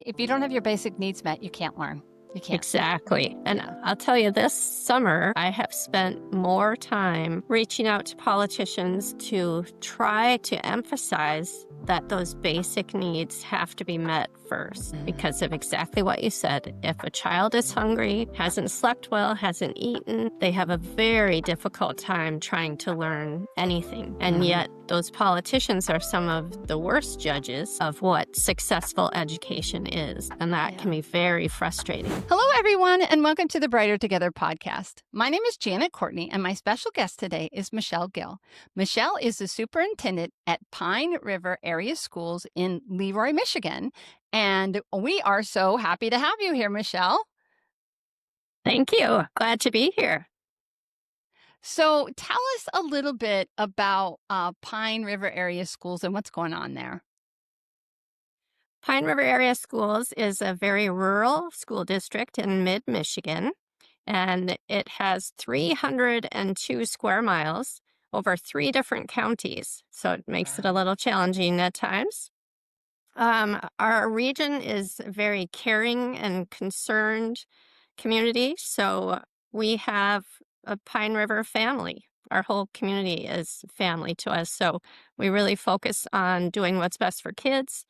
if you don't have your basic needs met, you can't learn. You can't. Exactly. And Yeah. I'll tell you, this summer, I have spent more time reaching out to politicians to try to emphasize that those basic needs have to be met first Mhm. because of exactly what you said. If a child is hungry, hasn't slept well, hasn't eaten, they have a very difficult time trying to learn anything. And Mhm. yet, those politicians are some of the worst judges of what successful education is. And that Yeah. can be very frustrating. Hello, everyone, and welcome to the Brighter Together podcast. My name is Janet Courtney, and my special guest today is Michelle Gill. Michelle is the superintendent at Pine River Area Schools in Leroy, Michigan. And we are so happy to have you here, Michelle. Thank you. Glad to be here. So tell us a little bit about Pine River Area Schools and what's going on there. Pine River Area Schools is a very rural school district in mid Michigan, and it has 302 square miles over 3 different counties. So it makes it a Wow. little challenging at times. Our region is a very caring and concerned community. So we have a Pine River family. Our whole community is family to us. So we really focus on doing what's best for kids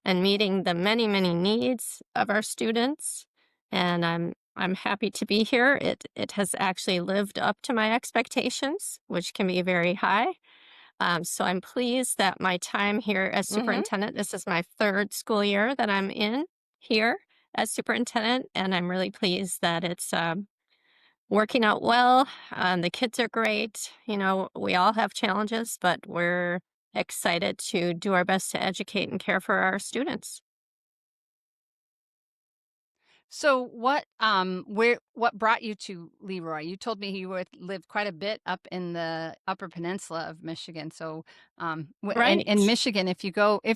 and meeting the many, many needs of our students. And I'm happy to be here. It has actually lived up to my expectations, which can be very high. So I'm pleased that my time here as Mm-hmm. superintendent, this is my third school year that I'm in here as superintendent, and I'm really pleased that it's working out well. The kids are great. You know, we all have challenges, but we're excited to do our best to educate and care for our students. So what brought you to Leroy? You told me you would live quite a bit up in the Upper Peninsula of Michigan. So in Right. Michigan, if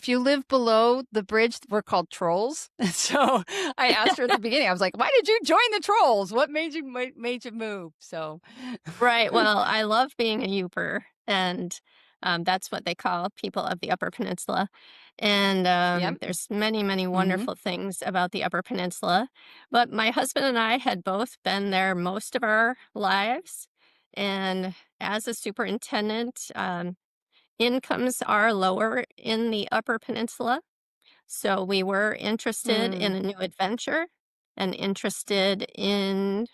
you live below the bridge, we're called trolls. So I asked her at the beginning. I was like, "Why did you join the trolls? What made you move?" So Right. Well, I love being a Youper, and that's what they call people of the Upper Peninsula. And yep. there's many, many Mm-hmm. wonderful things about the Upper Peninsula. But my husband and I had both been there most of our lives. And as a superintendent, incomes are lower in the Upper Peninsula. So we were interested in Mm, a new adventure and interested in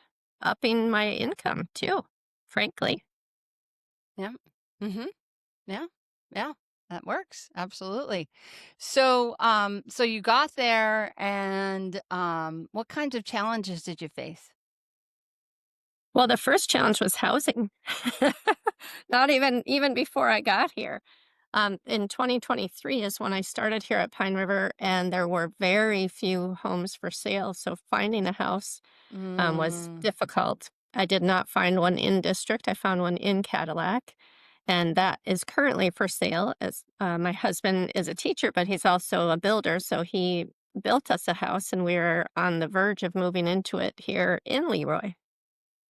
upping my income too, frankly. yeah. Mm-hmm. Yeah. Yeah. That works. Absolutely. So you got there and what kinds of challenges did you face? Well, the first challenge was housing. Not even before I got here. In 2023 is when I started here at Pine River, and there were very few homes for sale. So finding a house was Mm, difficult. I did not find one in district. I found one in Cadillac, and that is currently for sale. As my husband is a teacher, but he's also a builder, so he built us a house, and we're on the verge of moving into it here in Leroy.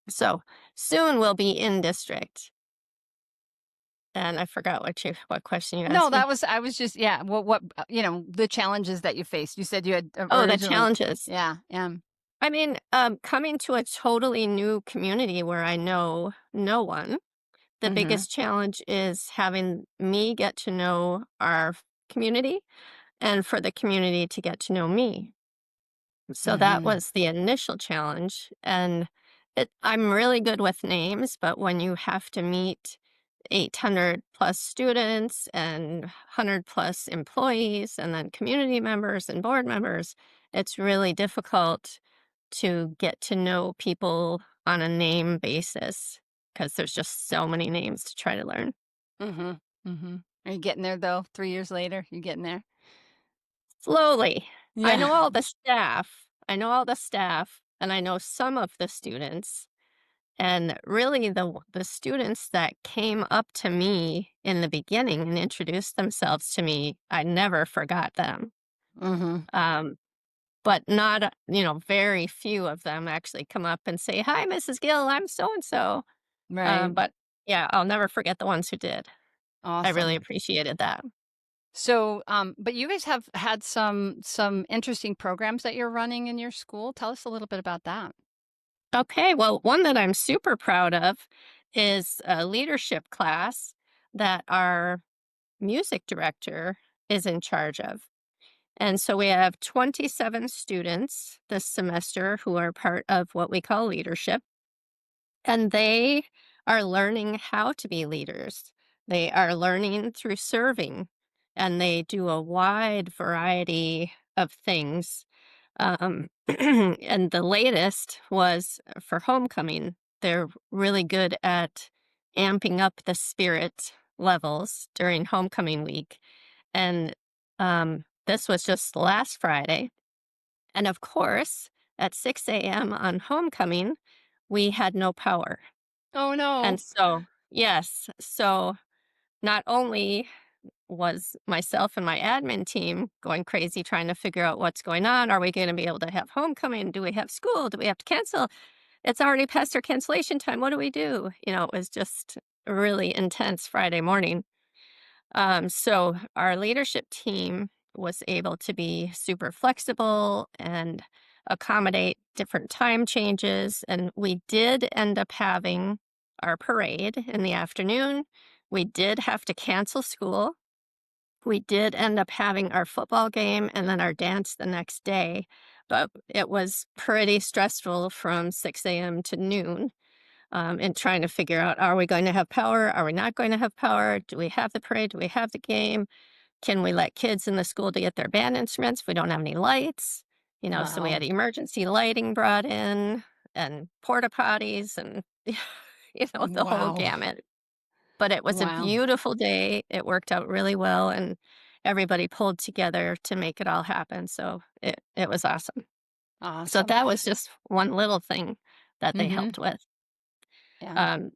So soon we'll be in district. And I forgot what question you no, asked me. I was just, yeah. The challenges that you faced. You said you had Oh, the originally, challenges. yeah, yeah. I mean, coming to a totally new community where I know no one, the Mm-hmm. biggest challenge is having me get to know our community and for the community to get to know me. So that Mm-hmm. was the initial challenge. And I'm really good with names, but when you have to meet 800 plus students and 100 plus employees and then community members and board members, it's really difficult to get to know people on a name basis because there's just so many names to try to learn. Mm-hmm. Mm-hmm. Are you getting there though? 3 years later, you getting there? Slowly. I Yeah. know all the staff. I know all the staff and I know some of the students. And really the students that came up to me in the beginning and introduced themselves to me, I never forgot them. Mm-hmm. Um, but not, very few of them actually come up and say, "Hi, Mrs. Gill, I'm so and so." Right. But yeah, I'll never forget the ones who did. I really Awesome. appreciated that. So, but you guys have had some interesting programs that you're running in your school. Tell us a little bit about that. Okay, well, one that I'm super proud of is a leadership class that our music director is in charge of. And so we have 27 students this semester who are part of what we call leadership, and they are learning how to be leaders. They are learning through serving, and they do a wide variety of things. And the latest was for homecoming. They're really good at amping up the spirit levels during homecoming week. And this was just last Friday. And of course, at 6 a.m. on homecoming, we had no power. Oh no. And so, yes, so not only was myself and my admin team going crazy trying to figure out what's going on. Are we going to be able to have homecoming? Do we have school? Do we have to cancel? It's already past our cancellation time. What do we do? It was just a really intense Friday morning. So our leadership team was able to be super flexible and accommodate different time changes. And we did end up having our parade in the afternoon. We did have to cancel school. We did end up having our football game and then our dance the next day, but it was pretty stressful from 6 a.m. to noon, and trying to figure out, are we going to have power? Are we not going to have power? Do we have the parade? Do we have the game? Can we let kids in the school to get their band instruments if we don't have any lights? So we Wow. had emergency lighting brought in and porta potties and, the whole Wow. gamut. But it was a Wow. beautiful day. It worked out really well, and everybody pulled together to make it all happen. So it was awesome. So Awesome. that was just one little thing that they Mhm. helped with. Yeah. Um,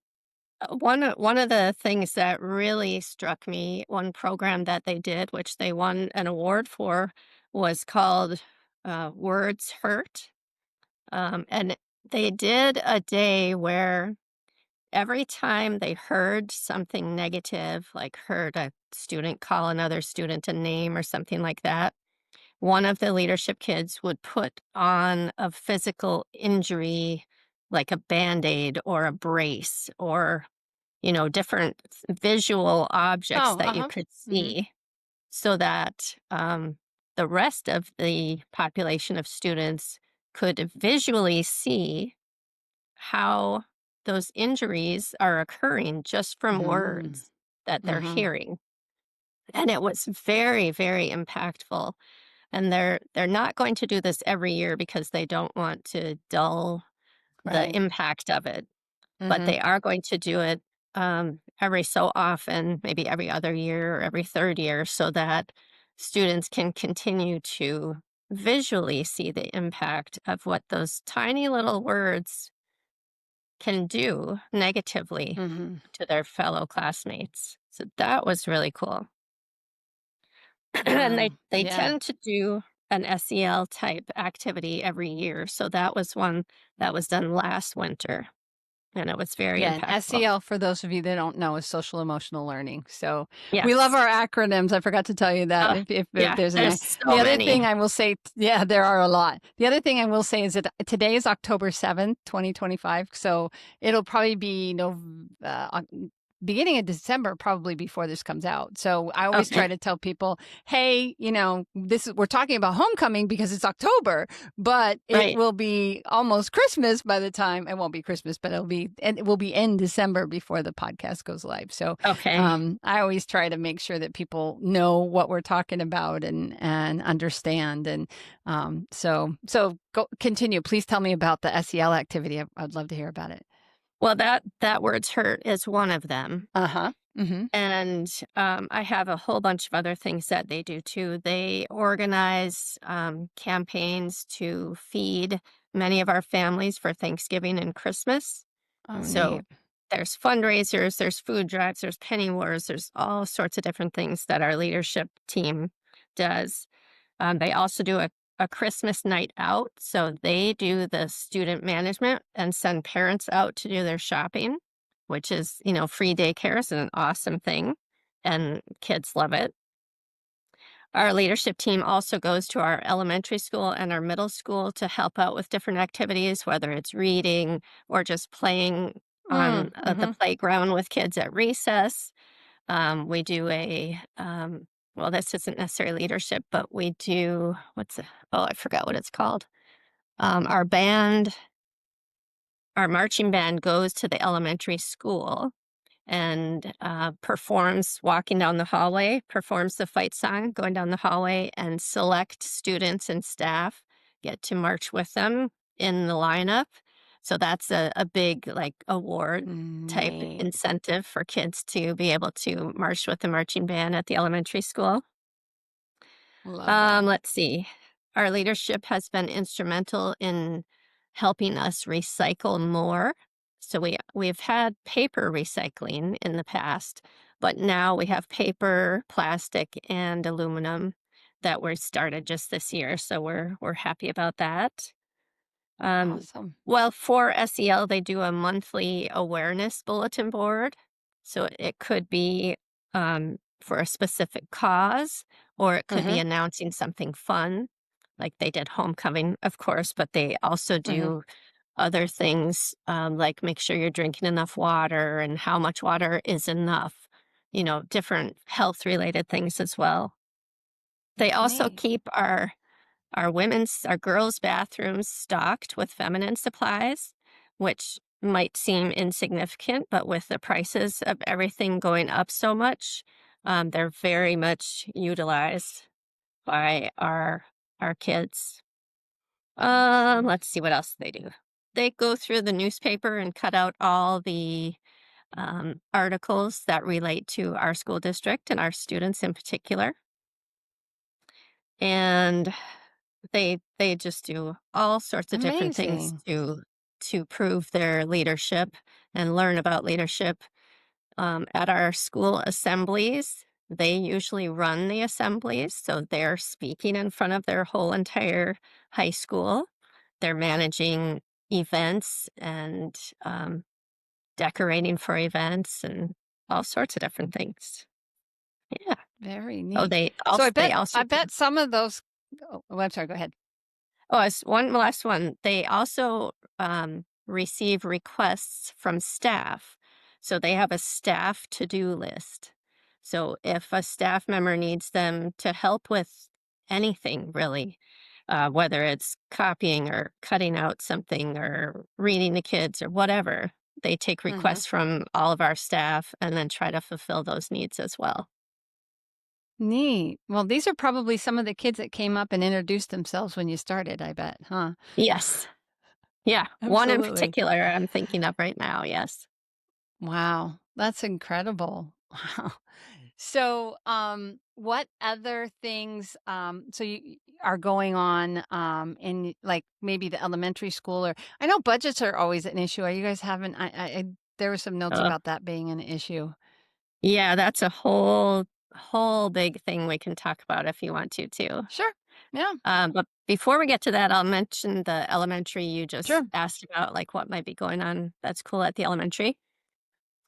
one of the things that really struck me, one program that they did, which they won an award for, was called Words Hurt. And they did a day where every time they heard something negative, like heard a student call another student a name or something like that, one of the leadership kids would put on a physical injury, like a band aid or a brace or, different visual objects Oh, that you uh-huh. could Mhm. see so that the rest of the population of students could visually see how those injuries are occurring just from Mm. words that they're Mhm. hearing. And it was very, very impactful. And they're not going to do this every year because they don't want to dull the Right. impact of it, but Mhm. they are going to do it every so often, maybe every other year or every third year, so that students can continue to visually see the impact of what those tiny little words can do negatively Mhm. to their fellow classmates. So that was really cool. And they Wow. they Yeah. tend to do an SEL type activity every year. So that was one that was done last winter, and it was very Yeah, and impactful. SEL, for those of you that don't know, is social emotional learning. So we love Yes. our acronyms. I forgot to tell you that Uh, if yeah, there's an there's the so other thing many. I will say, yeah, there are a lot. The other thing I will say is that today is October 7th, 2025. So it'll probably be beginning of December, probably before this comes out. So I always Okay, try to tell people, hey, we're talking about homecoming because it's October, but it right. will be almost Christmas by the time it won't be Christmas, but it will be in December before the podcast goes live. So Okay. I always try to make sure that people know what we're talking about and understand. And so go continue. Please tell me about the SEL activity. I'd love to hear about it. Well, that words hurt is one of them. Uh-huh. Mm-hmm. And I have a whole bunch of other things that they do too. They organize campaigns to feed many of our families for Thanksgiving and Christmas. Oh, So neat. there's fundraisers, there's food drives, there's penny wars, there's all sorts of different things that our leadership team does. They also do a Christmas night out. So they do the student management and send parents out to do their shopping, which is, free daycare is an awesome thing. And kids love it. Our leadership team also goes to our elementary school and our middle school to help out with different activities, whether it's reading or just playing on the Mm-hmm. playground with kids at recess. We do well, this isn't necessarily leadership, but we do, oh, I forgot what it's called. Our band, our marching band goes to the elementary school and performs walking down the hallway, performs the fight song going down the hallway, and select students and staff get to march with them in the lineup. So that's a big like award type Neat. incentive for kids to be able to march with the marching band at the elementary school. Love that. Let's see. Our leadership has been instrumental in helping us recycle more. So we've had paper recycling in the past, but now we have paper, plastic, and aluminum that were started just this year. So we're happy about that. Um, Awesome. well, for SEL, they do a monthly awareness bulletin board. So it could be for a specific cause, or it could be Mm-hmm. announcing something fun, like they did homecoming, of course, but they also Mm-hmm. do other things like make sure you're drinking enough water and how much water is enough, different health related things as well. They also Neat. keep our girls' bathrooms stocked with feminine supplies, which might seem insignificant, but with the prices of everything going up so much, they're very much utilized by our kids. Awesome. Let's see what else they do. They go through the newspaper and cut out all the articles that relate to our school district and our students in particular. And they just do all sorts of different things Amazing. to prove their leadership and learn about leadership. At our school assemblies, they usually run the assemblies, so they're speaking in front of their whole entire high school. They're managing events and decorating for events and all sorts of different things. Yeah. Very Oh, neat. they So I also they bet also I do bet some of those. Oh, I'm sorry. Go ahead. Oh, as one last one. They also receive requests from staff. So they have a staff to-do list. So if a staff member needs them to help with anything, really, whether it's copying or cutting out something or reading the kids or whatever, they take Mm-hmm. requests from all of our staff and then try to fulfill those needs as well. Neat. Well, these are probably some of the kids that came up and introduced themselves when you started, I bet, huh? Yes. Yeah. One in Absolutely. particular I'm thinking of right now. Yes. Wow, that's incredible. Wow. So, what other things, so you are going on, in like maybe the elementary school or I know budgets are always an issue. Are you guys having, there were some notes about that being an issue. Yeah, that's a whole big thing we can talk about if you want to too. Sure. Yeah, But before we get to that, I'll mention the elementary you just sure. asked about, like what might be going on that's cool at the elementary.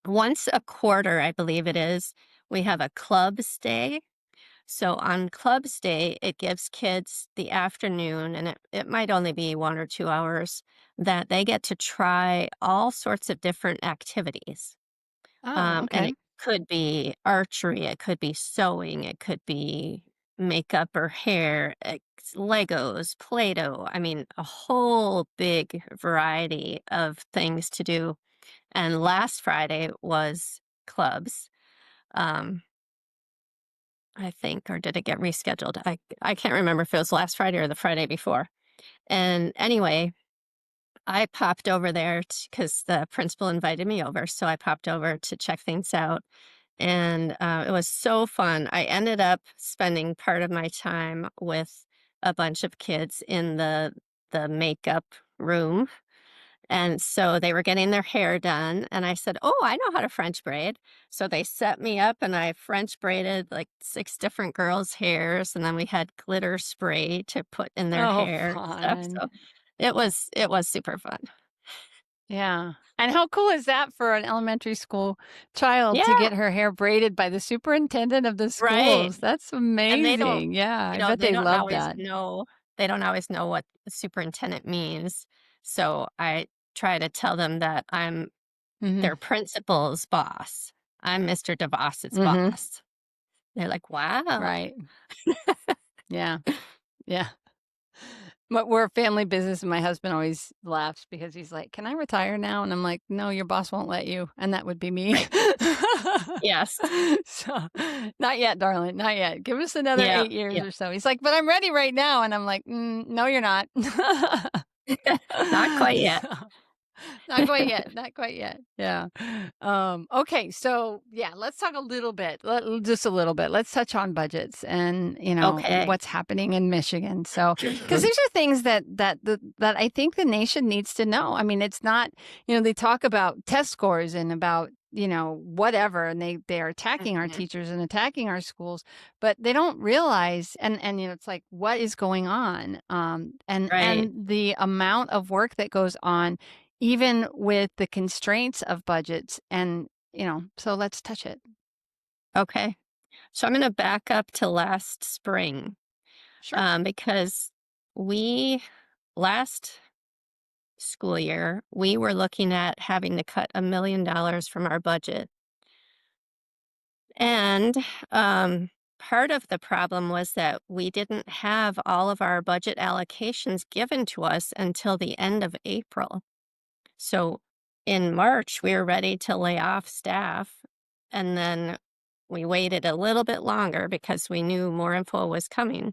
Once a quarter, I believe it is, we have a clubs day. So on clubs day, it gives kids the afternoon, and it might only be 1 or 2 hours, that they get to try all sorts of different activities. Oh, And okay. it could be archery, it could be sewing, it could be makeup or hair, Legos, Play-Doh. I mean, a whole big variety of things to do. And last Friday was clubs, um, I think, or did it get rescheduled? I can't remember if it was last Friday or the Friday before. And anyway, I popped over there because the principal invited me over, so I popped over to check things out. And it was so fun. I ended up spending part of my time with a bunch of kids in the makeup room. And so they were getting their hair done. And I said, "Oh, I know how to French braid." So they set me up and I French braided like 6 different girls' hairs. And then we had glitter spray to put in their Oh, hair and stuff. fun. So it was super fun. Yeah. And how cool is that for an elementary school child to Yeah, get her hair braided by the superintendent of the right. schools? That's And they don't, amazing. Yeah, I bet they they don't love always that. know what the superintendent means. So I try to tell them that I'm Mhm. their principal's boss. I'm Mr. DeVos's Mhm. boss. They're like, "Wow." Right. Yeah. Yeah. But we're a family business, and my husband always laughs because he's like, "Can I retire now?" And I'm like, "No, your boss won't let you," and that would be me. Right. Yes. So, not yet, darling, not yet. Give us another Yeah, 8 years yeah. or so. He's like, "But I'm ready right now," and I'm like, no, you're not." Not quite yet. So not quite yet, not quite yet. Yeah. Okay, so yeah, let's talk a little bit, just a little bit. Let's touch on budgets and Okay. what's happening in Michigan. So, because these are things that I think the nation needs to know. I mean, it's not they talk about test scores and about whatever, and they are attacking our Mhm. teachers and attacking our schools, but they don't realize and it's like what is going on, Right. and the amount of work that goes on even with the constraints of budgets and, so let's touch it. Okay. So I'm gonna back up to last spring, Sure. because we last school year, we were looking at having to cut $1 million from our budget. And part of the problem was that we didn't have all of our budget allocations given to us until the end of April. So in March, we were ready to lay off staff. And then we waited a little bit longer because we knew more info was coming.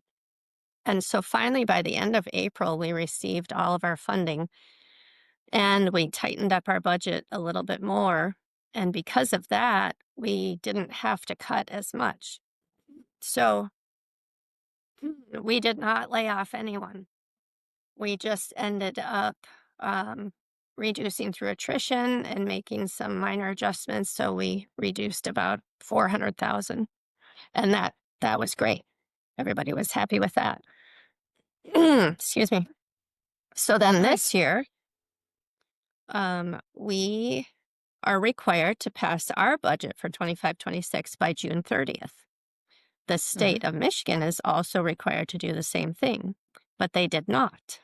And so finally, by the end of April, we received all of our funding and we tightened up our budget a little bit more. And because of that, we didn't have to cut as much. So we did not lay off anyone. We just ended up um, reducing through attrition and making some minor adjustments. So we reduced about 400,000, and that was great. Everybody was happy with that. Excuse me. So then this Nice. year, we are required to pass our budget for 25-26 by June 30th. The Mhm. state of Michigan is also required to do the same thing, but they did not.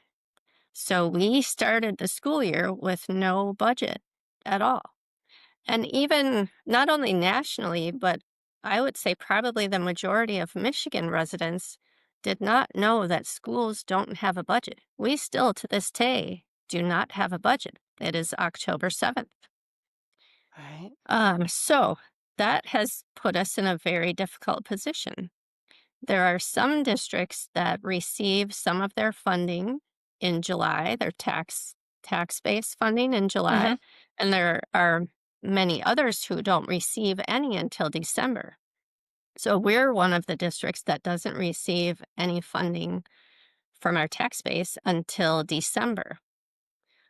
So we started the school year with no budget at all. And even not only nationally, but I would say probably the majority of Michigan residents did not know that schools don't have a budget. We still, to this day, do not have a budget. It is October 7th. Right. So that has put us in a very difficult position. There are some districts that receive some of their funding in July, their tax-based funding in July, Mhm. and there are many others who don't receive any until December. So we're one of the districts that doesn't receive any funding from our tax base until December.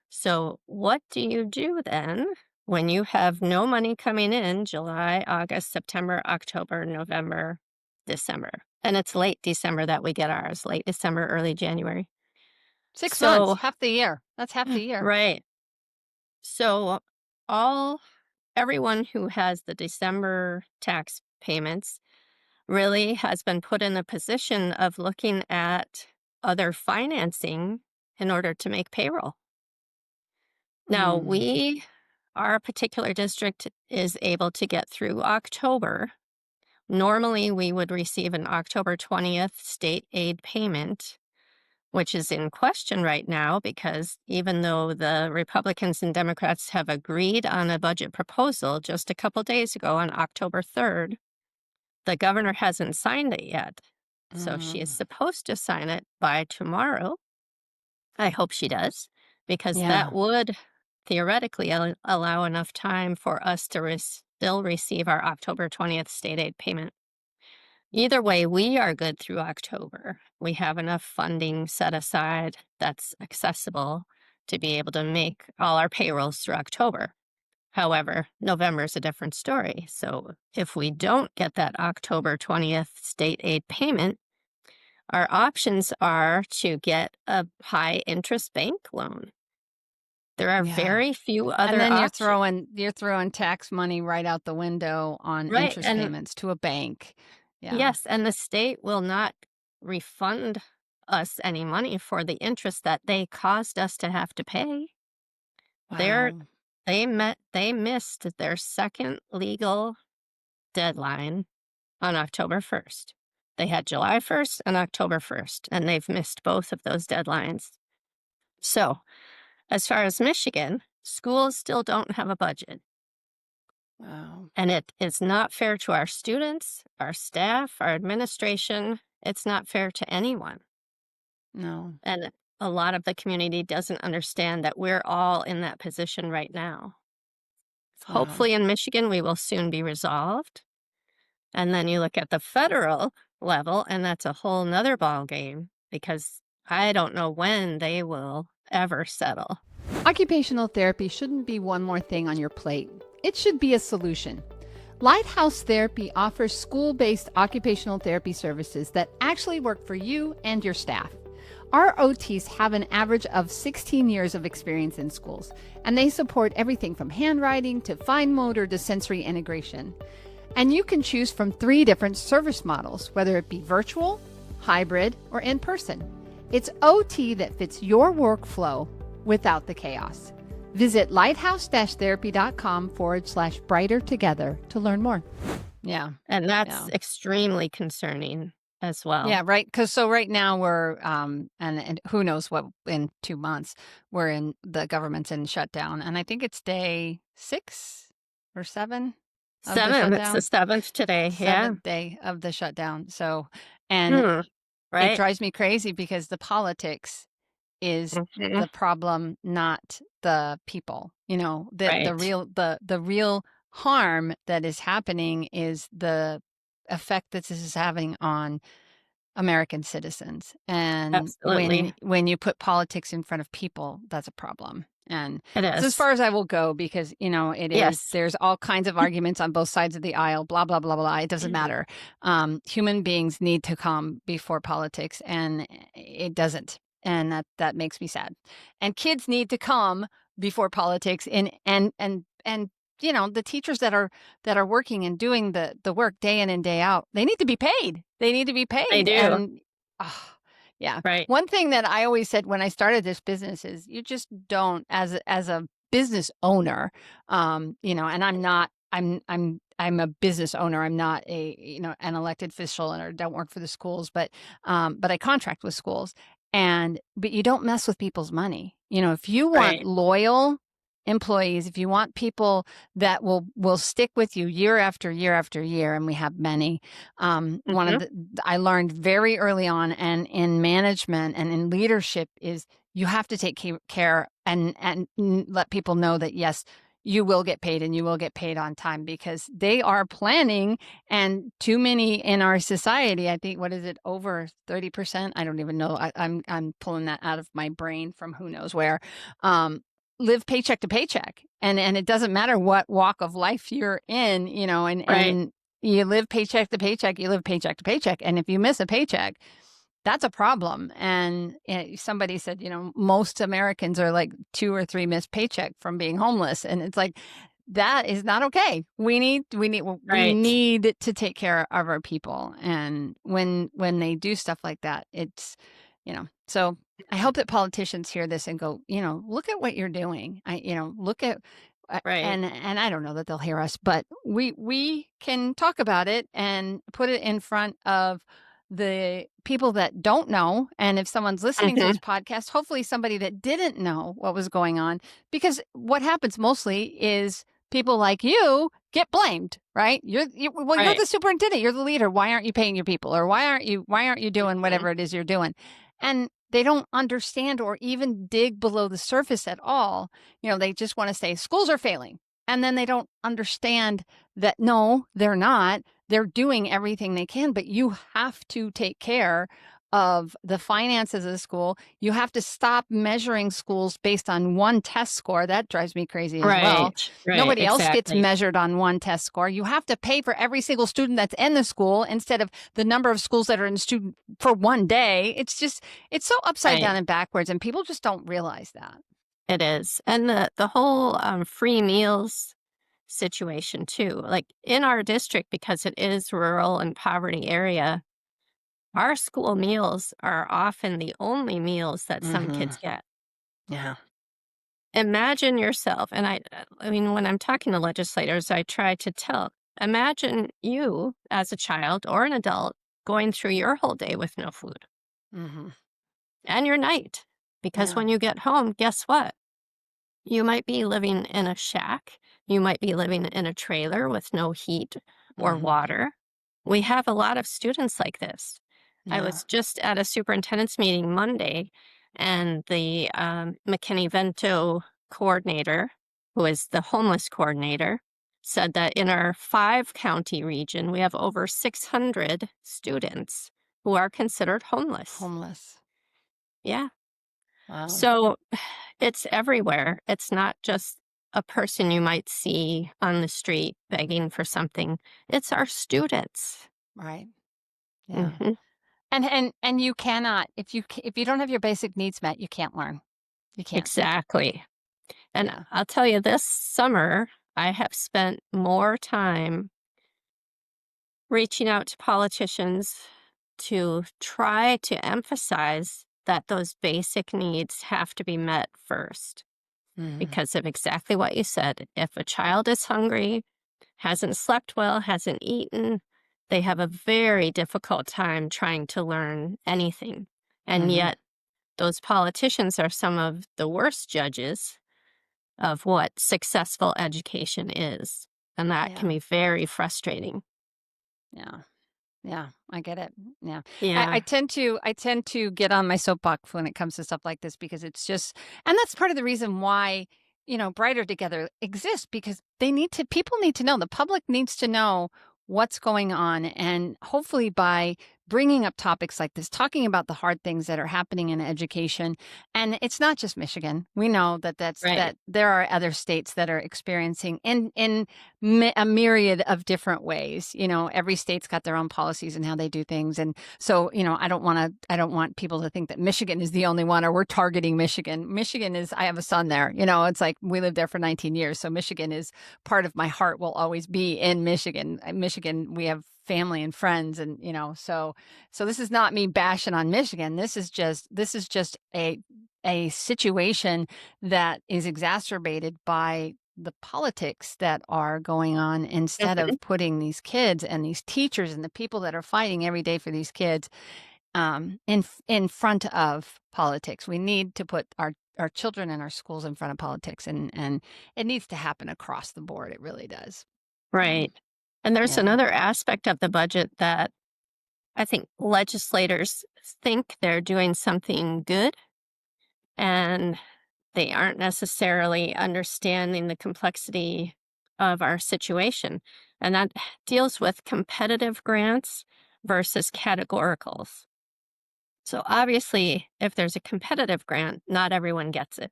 So what do you do then when you have no money coming in July, August, September, October, November, December? And it's late December that we get ours, late December, early January. 6 months, So, half the year. That's half the year. right. So all everyone who has the December tax payments really has been put in a position of looking at other financing in order to make payroll. Now, Mm. our particular district is able to get through October. Normally, we would receive an October 20th state aid payment, which is in question right now because even though the Republicans and Democrats have agreed on a budget proposal just a couple days ago on October 3rd, the governor hasn't signed it yet. So she is Mm. supposed to sign it by tomorrow. I hope she does, because that Yeah. would theoretically allow enough time for us to still receive our October 20th state aid payment. Either way, we are good through October. We have enough funding set aside that's accessible to be able to make all our payrolls through October. However, November is a different story. So if we don't get that October 20th state aid payment, our options are to get a high interest bank loan. There are Yeah. very few And other then options. you're throwing tax money right out the window on Right, interest and payments to a bank. Yeah. yes, and the state will not refund us any money for the interest that they caused us to have to pay. They're Wow. they missed their second legal deadline on October 1st. They had July 1st and October 1st, and they've missed both of those deadlines. So, as far as Michigan, schools still don't have a budget. Wow. And it is not fair to our students, our staff, our administration. It's not fair to anyone. No. And a lot of the community doesn't understand that we're all in that position right now. Wow. Hopefully, in Michigan, we will soon be resolved. And then you look at the federal level, and that's a whole nother ball game because I don't know when they will ever settle. Occupational therapy shouldn't be one more thing on your plate. It should be a solution. Lighthouse Therapy offers school-based occupational therapy services that actually work for you and your staff. Our OTs have an average of 16 years of experience in schools, and they support everything from handwriting to fine motor to sensory integration. And you can choose from 3 different service models, whether it be virtual, hybrid, or in person. It's OT that fits your workflow without the chaos. Visit lighthouse-therapy.com/brighter together to learn more. Yeah. And that's Yeah. extremely concerning as well. Yeah, right. Because so right now we're and who knows what in 2 months the government's in shutdown, and I think it's day 6 or 7 of the Seven, it's the shutdown. seventh today. Yeah. 7th day of the shutdown. So, and Hmm. it Right. drives me crazy because the politics is Mhm. the problem, not the people. You know, Right. the real harm that is happening is the effect that this is having on American citizens. And Absolutely. when you put politics in front of people, that's a problem. And It it's as is. far as I will go because, Yes. there's all kinds of arguments on both sides of the aisle, blah, blah, blah, blah. It doesn't matter. Human beings need to come before politics, and it doesn't. And that makes me sad. And kids need to come before politics, and the teachers that are working and doing the work day in and day out, they need to be paid. They need to be They paid. do. And ah, yeah. Right. One thing that I always said when I started this business is you just don't, as a business owner, and I'm a business owner. I'm not an elected official and or don't work for the schools, but I contract with schools. But you don't mess with people's money. If you want Right. loyal employees, if you want people that will stick with you year after year after year, and we have many. One of Mhm. the I learned very early on, and in management and in leadership, is you have to take care and let people know that yes, you will get paid and you will get paid on time because they are planning. And too many in our society, I think, what is it, over 30%? I don't even know. I'm pulling that out of my brain from who knows where. Live paycheck to paycheck, and it doesn't matter what walk of life you're in, Right. and you live paycheck to paycheck, you live paycheck to paycheck, and if you miss a paycheck, that's a problem. And somebody said, most Americans are like 2 or 3 missed paycheck from being homeless, and it's like that is not okay. We Right. need to take care of our people, and when they do stuff like that, so I hope that politicians hear this and go, look at what you're doing. Look at, Right. and I don't know that they'll hear us, but we can talk about it and put it in front of the people that don't know. And if someone's listening to Mhm. this podcast, hopefully somebody that didn't know what was going on, because what happens mostly is people like you get blamed, right? You're Right. the superintendent, you're the leader. Why aren't you paying your people? Or why aren't you doing Mhm. whatever it is you're doing? And they don't understand or even dig below the surface at all. They just want to say schools are failing. And then they don't understand that no, they're not. They're doing everything they can, but you have to take care of the finances of the school. You have to stop measuring schools based on one test score. That drives me crazy as well. Right. Right. Nobody else gets Exactly. measured on one test score. You have to pay for every single student that's in the school instead of the number of schools that are in the student for one day. It's so upside Right. down and backwards, and people just don't realize that. It is. And the whole free meals situation too. Like in our district, because it is rural and poverty area, our school meals are often the only meals that some Hmm. kids get. Yeah. Imagine yourself, and I mean, when I'm talking to legislators, I try to tell, imagine you as a child or an adult going through your whole day with no food Hmm. and your night. Because Yeah. when you get home, guess what? You might be living in a shack. You might be living in a trailer with no heat or Hmm. water. We have a lot of students like this. I Yeah. was just at a superintendent's meeting Monday, and the McKinney-Vento coordinator, who is the homeless coordinator, said that in our 5 county region, we have over 600 students who are considered homeless. Homeless. Yeah. Wow. So it's everywhere. It's not just a person you might see on the street begging for something. It's our students. Right. Yeah. Hmm. And you cannot, if you don't have your basic needs met, you can't learn. You can't. Exactly. And Yeah. I'll tell you, this summer, I have spent more time reaching out to politicians to try to emphasize that those basic needs have to be met first Hmm. because of exactly what you said. If a child is hungry, hasn't slept well, hasn't eaten, they have a very difficult time trying to learn anything. And Hmm. yet, those politicians are some of the worst judges of what successful education is. And that can Yeah. be very frustrating. Yeah. Yeah, I get it. Yeah. I Yeah, tend to get on my soapbox when it comes to stuff like this because it's just, and that's part of the reason why, Brighter Together exists, because people need to know, the public needs to know what's going on. And hopefully by bringing up topics like this, talking about the hard things that are happening in education. And it's not just Michigan. We know right, that there are other states that are experiencing in a myriad of different ways. Every state's got their own policies and how they do things. And so, I don't want people to think that Michigan is the only one, or we're targeting Michigan. Michigan is, I have a son there. It's like we lived there for 19 years. So Michigan is part of my heart, will always be in Michigan. Michigan, we have family and friends, and so this is not me bashing on Michigan. This is just a situation that is exacerbated by the politics that are going on, instead mhm, of putting these kids and these teachers and the people that are fighting every day for these kids in front of politics. We need to put our children and our schools in front of politics, and it needs to happen across the board. It really does. right. And there's Yeah. another aspect of the budget that I think legislators think they're doing something good, and they aren't necessarily understanding the complexity of our situation. And that deals with competitive grants versus categoricals. So obviously, if there's a competitive grant, not everyone gets it.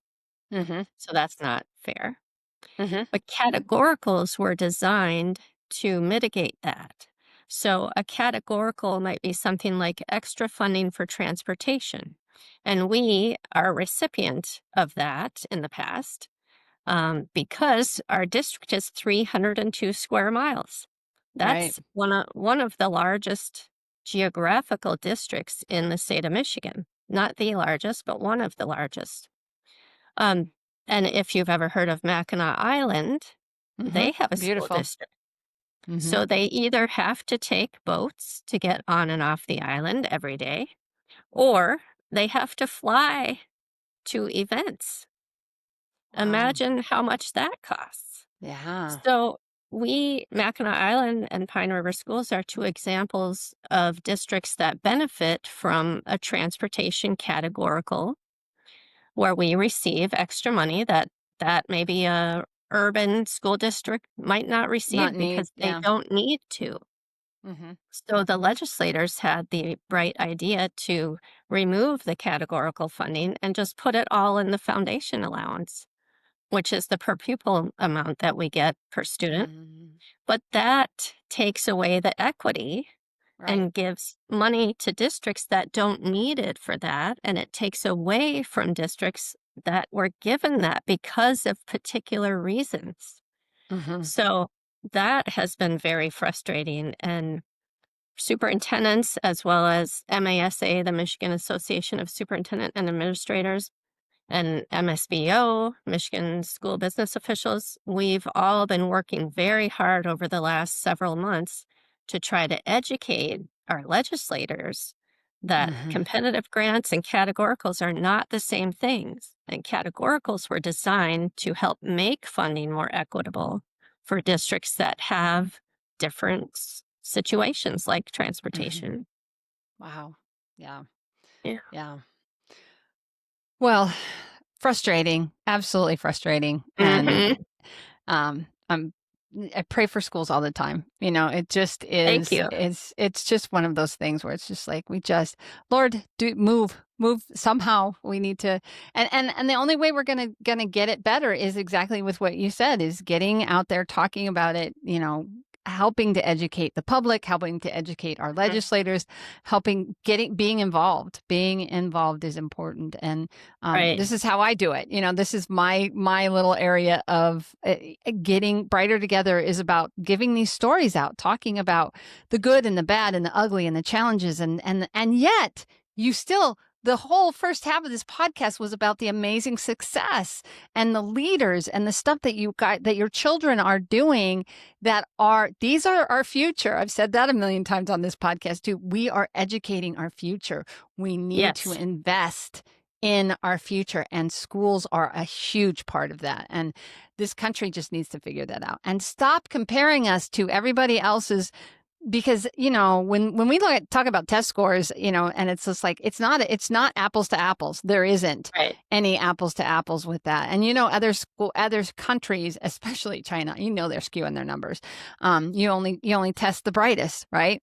Mhm. So that's not fair. Mhm. But categoricals were designed to mitigate that. So a categorical might be something like extra funding for transportation. And we are a recipient of that in the past because our district is 302 square miles. Right. That's one of the largest geographical districts in the state of Michigan. Not the largest, but one of the largest. Um, and if you've ever heard of Mackinac Island, they Mhm. have a school Beautiful. district. Mhm. So they either have to take boats to get on and off the island every day, or they have to fly to events. Wow. Imagine how much that costs. Yeah. So Mackinac Island and Pine River Schools are two examples of districts that benefit from a transportation categorical where we receive extra money that maybe a urban school district might not Not receive need. because they Yeah. don't need to. Mhm. So the legislators had the bright idea to remove the categorical funding and just put it all in the foundation allowance, which is the per pupil amount that we get per student. Mm. But that takes away the equity Right. and gives money to districts that don't need it for that. And it takes away from districts that were given that because of particular reasons. Mhm. So that has been very frustrating. And superintendents, as well as MASA, the Michigan Association of Superintendent and Administrators, and MSBO, Michigan School Business Officials, we've all been working very hard over the last several months to try to educate our legislators that Mhm. competitive grants and categoricals are not the same things. And categoricals were designed to help make funding more equitable for districts that have different situations like Mhm. transportation. Wow. Yeah. Yeah. Yeah. Well, frustrating, absolutely frustrating, and Hmm. I'm I pray for schools all the time. It just Thank is you. it's just one of those things where it's just like we just, Lord, do move somehow. We need to, and the only way we're gonna get it better is exactly with what you said, is getting out there, talking about it, helping to educate the public, helping to educate our Mhm. legislators, helping getting being involved. Being involved is important, and Right. this is how I do it. This is my little area of getting brighter together, is about giving these stories out, talking about the good and the bad and the ugly and the challenges, and yet you still, the whole first half of this podcast was about the amazing success and the leaders and the stuff that you got, that your children are doing, these are our future. I've said that a million times on this podcast too. We are educating our future. We need to Yes. invest in our future, and schools are a huge part of that. And this country just needs to figure that out and stop comparing us to everybody else's, because when we talk about test scores, and it's just like it's not apples to apples. There isn't Right. any apples to apples with that. And other countries, especially China, they're skewing their numbers. You only test the brightest, right?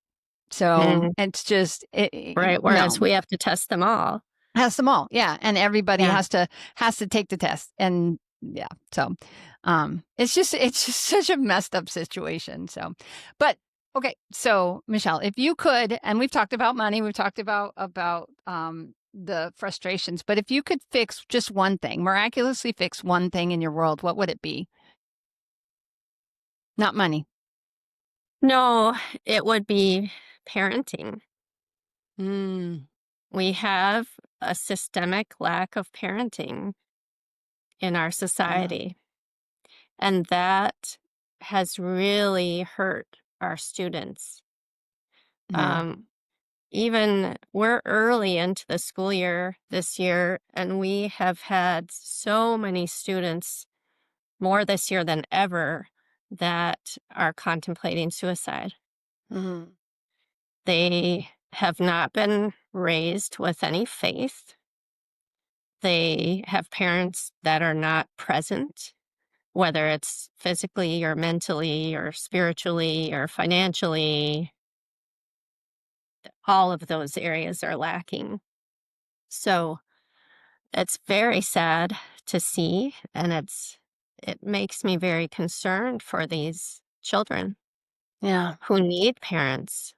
So Mhm. it's just Right, whereas no. we have to test them all. Has them all, yeah, and everybody Yeah. has to take the test, and yeah, so, it's just such a messed up situation, so, but okay, so, Michelle, if you could, and we've talked about money, we've talked about the frustrations, but if you could fix just one thing, miraculously fix one thing in your world, what would it be? Not money. No, it would be parenting. Mm, We have a systemic lack of parenting in our yeah, society, and that has really hurt our students. yeah, Um, Even we're early into the school year this year, and we have had so many students, more this year than ever, that are contemplating suicide. mhm, They have not been raised with any faith. They have parents that are not present, whether it's physically or mentally or spiritually or financially. All of those areas are lacking. So it's very sad to see, and it makes me very concerned for these children yeah, who need parents.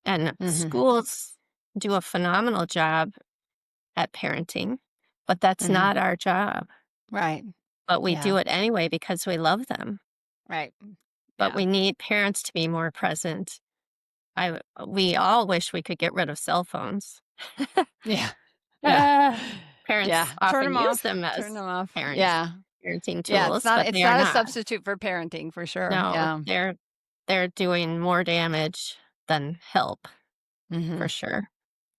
And mhm, schools do a phenomenal job at parenting, but that's mhm, not our job. right, But we yeah, do it anyway because we love them. right, But yeah, we need parents to be more present. We all wish we could get rid of cell phones. yeah, yeah. Ah, parents Yeah, turn often them use off, them turn as them off. parents Yeah. parenting Yeah, it's tools, not but it's they are not a not. substitute for parenting for sure. No, Yeah. they're doing more damage than help for Mhm. sure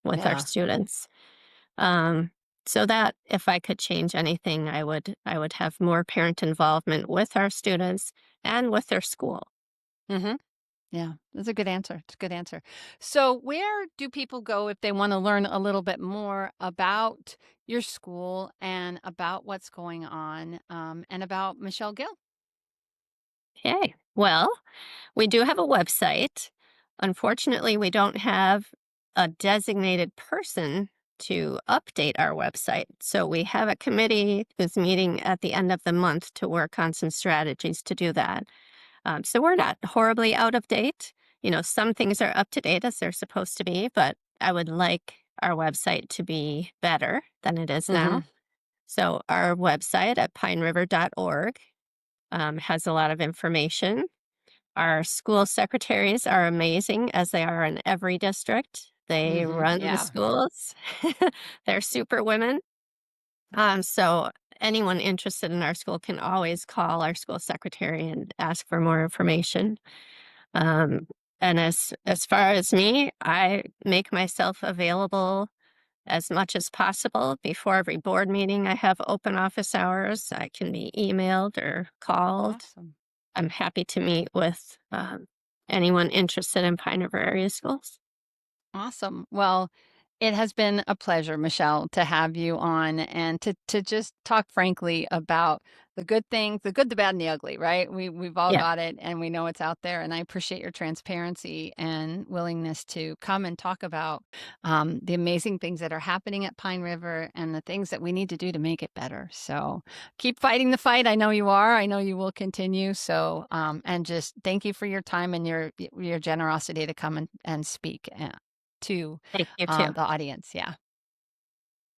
with our Yeah. students. Um, so that if I could change anything, I would have more parent involvement with our students and with their school. Mhm. Yeah, that's a good answer. It's a good answer. So, where do people go if they wanna learn a little bit more about your school and about what's going on, and about Michelle Gill? Okay. Well, we do have a website. Unfortunately, we don't have a designated person to update our website. So we have a committee who's meeting at the end of the month to work on some strategies to do that. So we're not horribly out of date. Some things are up to date as they're supposed to be, but I would like our website to be better than it is now. Mhm. So our website at pineriver.org has a lot of information. Our school secretaries are amazing, as they are in every district. They run the Yeah. schools. They're super women. So anyone interested in our school can always call our school secretary and ask for more information. Um, and as far as me, I make myself available as much as possible. Before every board meeting, I have open office hours. I can be emailed or called. Awesome. I'm happy to meet with anyone interested in Pine River area schools. Awesome. Well, it has been a pleasure, Michelle, to have you on and to just talk frankly about the good things, the good, the bad, and the ugly, right? We've all Yeah, got it and we know it's out there. And I appreciate your transparency and willingness to come and talk about the amazing things that are happening at Pine River and the things that we need to do to make it better. So keep fighting the fight. I know you are. I know you will continue. So and just thank you for your time and your generosity to come and speak to thank you too. the audience. Yeah.